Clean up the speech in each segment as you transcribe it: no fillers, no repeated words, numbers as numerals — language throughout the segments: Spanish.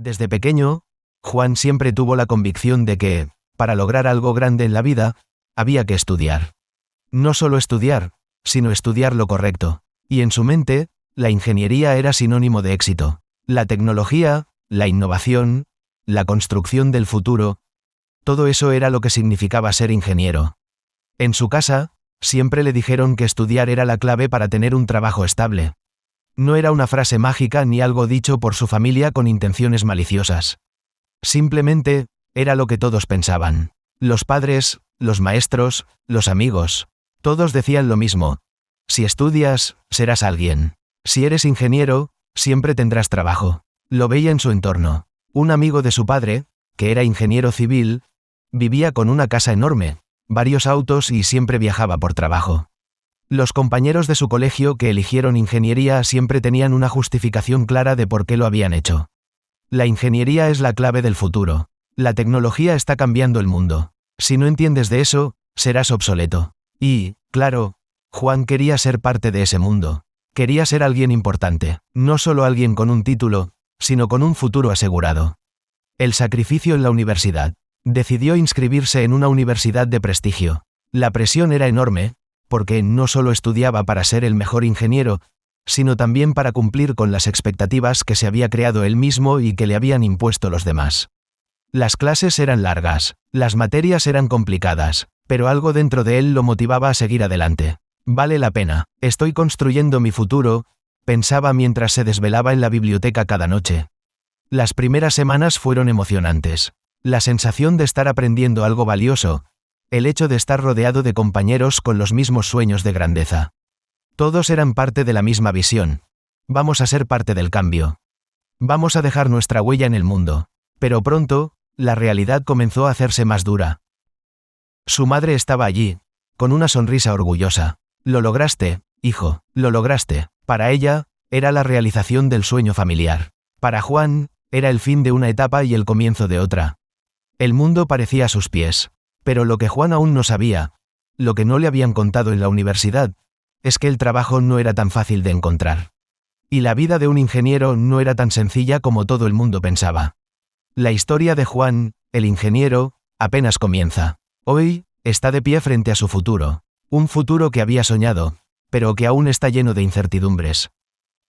Desde pequeño, Juan siempre tuvo la convicción de que, para lograr algo grande en la vida, había que estudiar. No solo estudiar, sino estudiar lo correcto. Y en su mente, la ingeniería era sinónimo de éxito. La tecnología, la innovación, la construcción del futuro, todo eso era lo que significaba ser ingeniero. En su casa, siempre le dijeron que estudiar era la clave para tener un trabajo estable. No era una frase mágica ni algo dicho por su familia con intenciones maliciosas. Simplemente, era lo que todos pensaban. Los padres, los maestros, los amigos, todos decían lo mismo. Si estudias, serás alguien. Si eres ingeniero, siempre tendrás trabajo. Lo veía en su entorno. Un amigo de su padre, que era ingeniero civil, vivía con una casa enorme, varios autos y siempre viajaba por trabajo. Los compañeros de su colegio que eligieron ingeniería siempre tenían una justificación clara de por qué lo habían hecho. La ingeniería es la clave del futuro. La tecnología está cambiando el mundo. Si no entiendes de eso, serás obsoleto. Y, claro, Juan quería ser parte de ese mundo. Quería ser alguien importante, no solo alguien con un título, sino con un futuro asegurado. El sacrificio en la universidad. Decidió inscribirse en una universidad de prestigio. La presión era enorme, porque no solo estudiaba para ser el mejor ingeniero, sino también para cumplir con las expectativas que se había creado él mismo y que le habían impuesto los demás. Las clases eran largas, las materias eran complicadas, pero algo dentro de él lo motivaba a seguir adelante. Vale la pena, estoy construyendo mi futuro, pensaba mientras se desvelaba en la biblioteca cada noche. Las primeras semanas fueron emocionantes. La sensación de estar aprendiendo algo valioso, el hecho de estar rodeado de compañeros con los mismos sueños de grandeza. Todos eran parte de la misma visión. Vamos a ser parte del cambio. Vamos a dejar nuestra huella en el mundo. Pero pronto, la realidad comenzó a hacerse más dura. Su madre estaba allí, con una sonrisa orgullosa. Lo lograste, hijo, lo lograste. Para ella, era la realización del sueño familiar. Para Juan, era el fin de una etapa y el comienzo de otra. El mundo parecía a sus pies. Pero lo que Juan aún no sabía, lo que no le habían contado en la universidad, es que el trabajo no era tan fácil de encontrar. Y la vida de un ingeniero no era tan sencilla como todo el mundo pensaba. La historia de Juan, el ingeniero, apenas comienza. Hoy, está de pie frente a su futuro. Un futuro que había soñado, pero que aún está lleno de incertidumbres.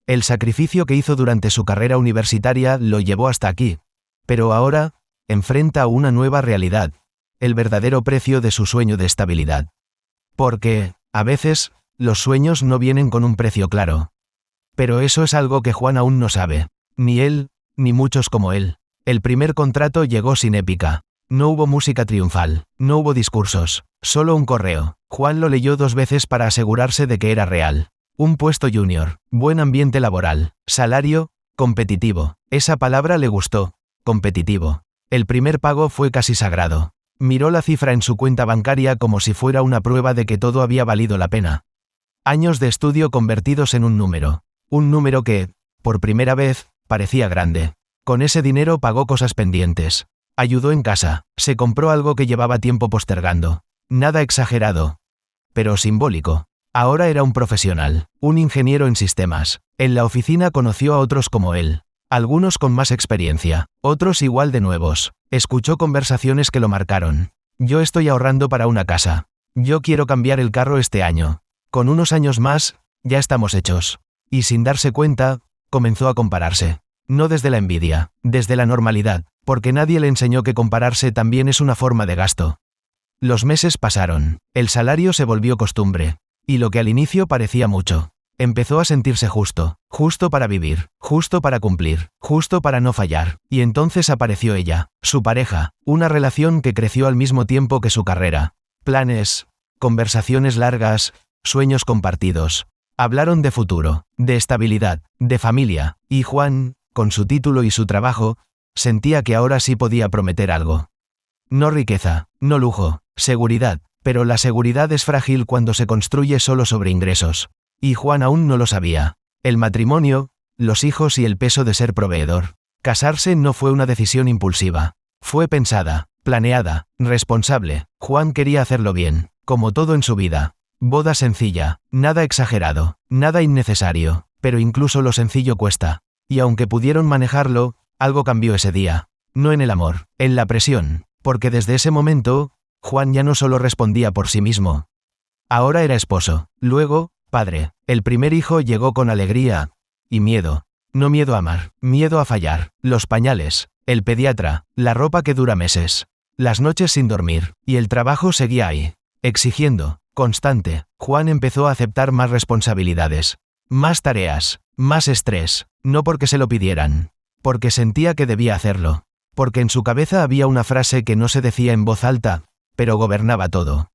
El sacrificio que hizo durante su carrera universitaria lo llevó hasta aquí, pero ahora, enfrenta una nueva realidad. El verdadero precio de su sueño de estabilidad. Porque, a veces, los sueños no vienen con un precio claro. Pero eso es algo que Juan aún no sabe. Ni él, ni muchos como él. El primer contrato llegó sin épica. No hubo música triunfal, no hubo discursos, solo un correo. Juan lo leyó 2 veces para asegurarse de que era real. Un puesto junior, buen ambiente laboral, salario, competitivo. Esa palabra le gustó, competitivo. El primer pago fue casi sagrado. Miró la cifra en su cuenta bancaria como si fuera una prueba de que todo había valido la pena. Años de estudio convertidos en un número. Un número que, por primera vez, parecía grande. Con ese dinero pagó cosas pendientes. Ayudó en casa, se compró algo que llevaba tiempo postergando. Nada exagerado, pero simbólico. Ahora era un profesional, un ingeniero en sistemas. En la oficina conoció a otros como él. Algunos con más experiencia, otros igual de nuevos. Escuchó conversaciones que lo marcaron. Yo estoy ahorrando para una casa. Yo quiero cambiar el carro este año. Con unos años más, ya estamos hechos. Y sin darse cuenta, comenzó a compararse. No desde la envidia, desde la normalidad, porque nadie le enseñó que compararse también es una forma de gasto. Los meses pasaron, el salario se volvió costumbre. Y lo que al inicio parecía mucho. Empezó a sentirse justo, justo para vivir, justo para cumplir, justo para no fallar. Y entonces apareció ella, su pareja, una relación que creció al mismo tiempo que su carrera. Planes, conversaciones largas, sueños compartidos. Hablaron de futuro, de estabilidad, de familia, y Juan, con su título y su trabajo, sentía que ahora sí podía prometer algo. No riqueza, no lujo, seguridad, pero la seguridad es frágil cuando se construye solo sobre ingresos. Y Juan aún no lo sabía. El matrimonio, los hijos y el peso de ser proveedor. Casarse no fue una decisión impulsiva. Fue pensada, planeada, responsable. Juan quería hacerlo bien, como todo en su vida. Boda sencilla, nada exagerado, nada innecesario, pero incluso lo sencillo cuesta. Y aunque pudieron manejarlo, Algo cambió ese día. No en el amor, en la presión, porque desde ese momento, Juan ya no solo respondía por sí mismo. Ahora era esposo, luego, padre. El primer hijo llegó con alegría y miedo. No miedo a amar, miedo a fallar, los pañales, el pediatra, la ropa que dura meses, las noches sin dormir, y el trabajo seguía ahí, exigiendo, constante. Juan empezó a aceptar más responsabilidades, más tareas, más estrés, no porque se lo pidieran, porque sentía que debía hacerlo, porque en su cabeza había una frase que no se decía en voz alta, pero gobernaba todo.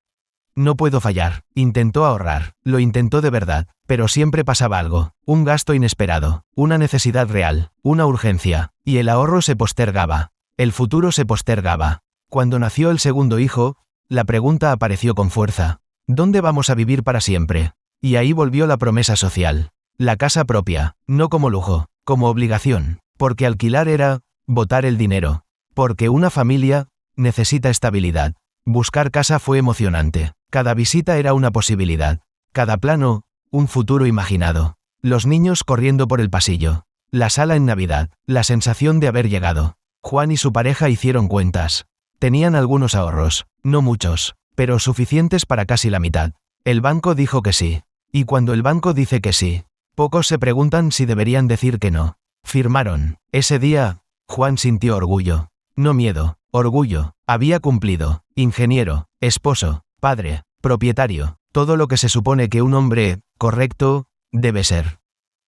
No puedo fallar. Intentó ahorrar, lo intentó de verdad, pero siempre pasaba algo, un gasto inesperado, una necesidad real, una urgencia, y el ahorro se postergaba, el futuro se postergaba. Cuando nació el segundo hijo, la pregunta apareció con fuerza: ¿dónde vamos a vivir para siempre? Y ahí volvió la promesa social, la casa propia, no como lujo, como obligación, porque alquilar era botar el dinero, porque una familia necesita estabilidad. Buscar casa fue emocionante. Cada visita era una posibilidad. Cada plano, un futuro imaginado. Los niños corriendo por el pasillo. La sala en Navidad. La sensación de haber llegado. Juan y su pareja hicieron cuentas. Tenían algunos ahorros. No muchos, pero suficientes para casi la mitad. El banco dijo que sí. Y cuando el banco dice que sí, pocos se preguntan si deberían decir que no. Firmaron. Ese día, Juan sintió orgullo. No miedo, orgullo. Había cumplido. Ingeniero, esposo, padre, propietario, todo lo que se supone que un hombre correcto debe ser.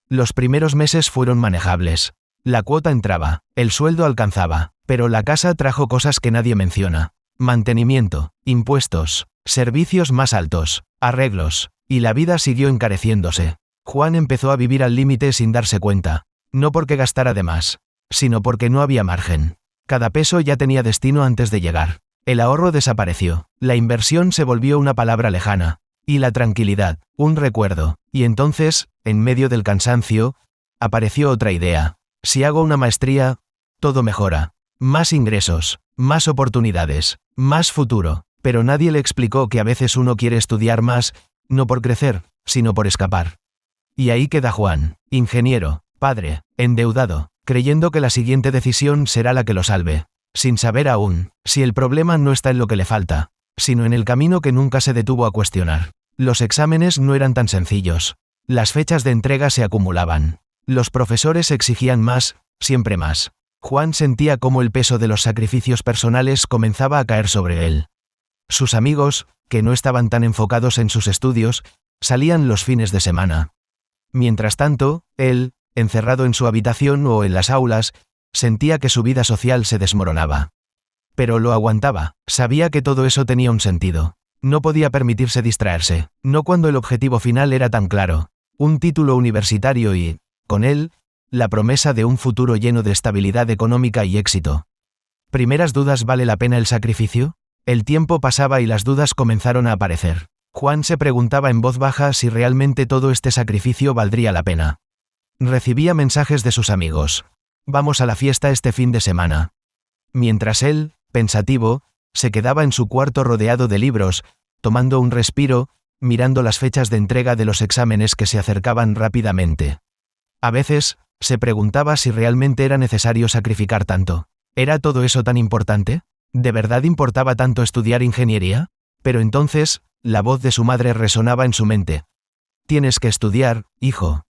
Los primeros meses fueron manejables. La cuota entraba, el sueldo alcanzaba, pero la casa trajo cosas que nadie menciona. Mantenimiento, impuestos, servicios más altos, arreglos, y la vida siguió encareciéndose. Juan empezó a vivir al límite sin darse cuenta, no porque gastara de más, sino porque no había margen. Cada peso ya tenía destino antes de llegar. El ahorro desapareció, la inversión se volvió una palabra lejana, y la tranquilidad, un recuerdo, y entonces, en medio del cansancio, apareció otra idea. Si hago una maestría, todo mejora. Más ingresos, más oportunidades, más futuro, pero nadie le explicó que a veces uno quiere estudiar más, no por crecer, sino por escapar. Y ahí queda Juan, ingeniero, padre, endeudado, creyendo que la siguiente decisión será la que lo salve. Sin saber aún, si el problema no está en lo que le falta, sino en el camino que nunca se detuvo a cuestionar. Los exámenes no eran tan sencillos. Las fechas de entrega se acumulaban. Los profesores exigían más, siempre más. Juan sentía cómo el peso de los sacrificios personales comenzaba a caer sobre él. Sus amigos, que no estaban tan enfocados en sus estudios, salían los fines de semana. Mientras tanto, él, encerrado en su habitación o en las aulas, sentía que su vida social se desmoronaba. Pero lo aguantaba, sabía que todo eso tenía un sentido. No podía permitirse distraerse, no cuando el objetivo final era tan claro. Un título universitario y, con él, la promesa de un futuro lleno de estabilidad económica y éxito. ¿Primeras dudas? ¿Vale la pena el sacrificio? El tiempo pasaba y las dudas comenzaron a aparecer. Juan se preguntaba en voz baja si realmente todo este sacrificio valdría la pena. Recibía mensajes de sus amigos. Vamos a la fiesta este fin de semana. Mientras él, pensativo, se quedaba en su cuarto rodeado de libros, tomando un respiro, mirando las fechas de entrega de los exámenes que se acercaban rápidamente. A veces, se preguntaba si realmente era necesario sacrificar tanto. ¿Era todo eso tan importante? ¿De verdad importaba tanto estudiar ingeniería? Pero entonces, la voz de su madre resonaba en su mente. Tienes que estudiar, hijo.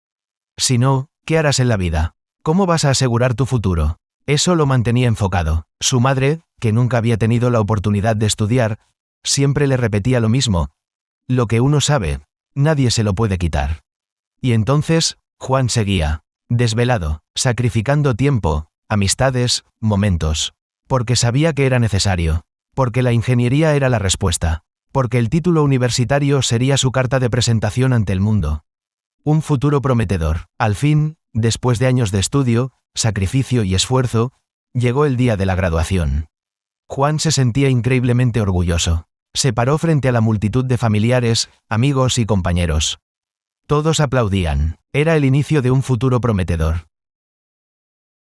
Si no, ¿qué harás en la vida? ¿Cómo vas a asegurar tu futuro? Eso lo mantenía enfocado. Su madre, que nunca había tenido la oportunidad de estudiar, siempre le repetía lo mismo. Lo que uno sabe, nadie se lo puede quitar. Y entonces, Juan seguía, desvelado, sacrificando tiempo, amistades, momentos. Porque sabía que era necesario. Porque la ingeniería era la respuesta. Porque el título universitario sería su carta de presentación ante el mundo. Un futuro prometedor. Al fin, después de años de estudio, sacrificio y esfuerzo, llegó el día de la graduación. Juan se sentía increíblemente orgulloso. Se paró frente a la multitud de familiares, amigos y compañeros. Todos aplaudían. Era el inicio de un futuro prometedor.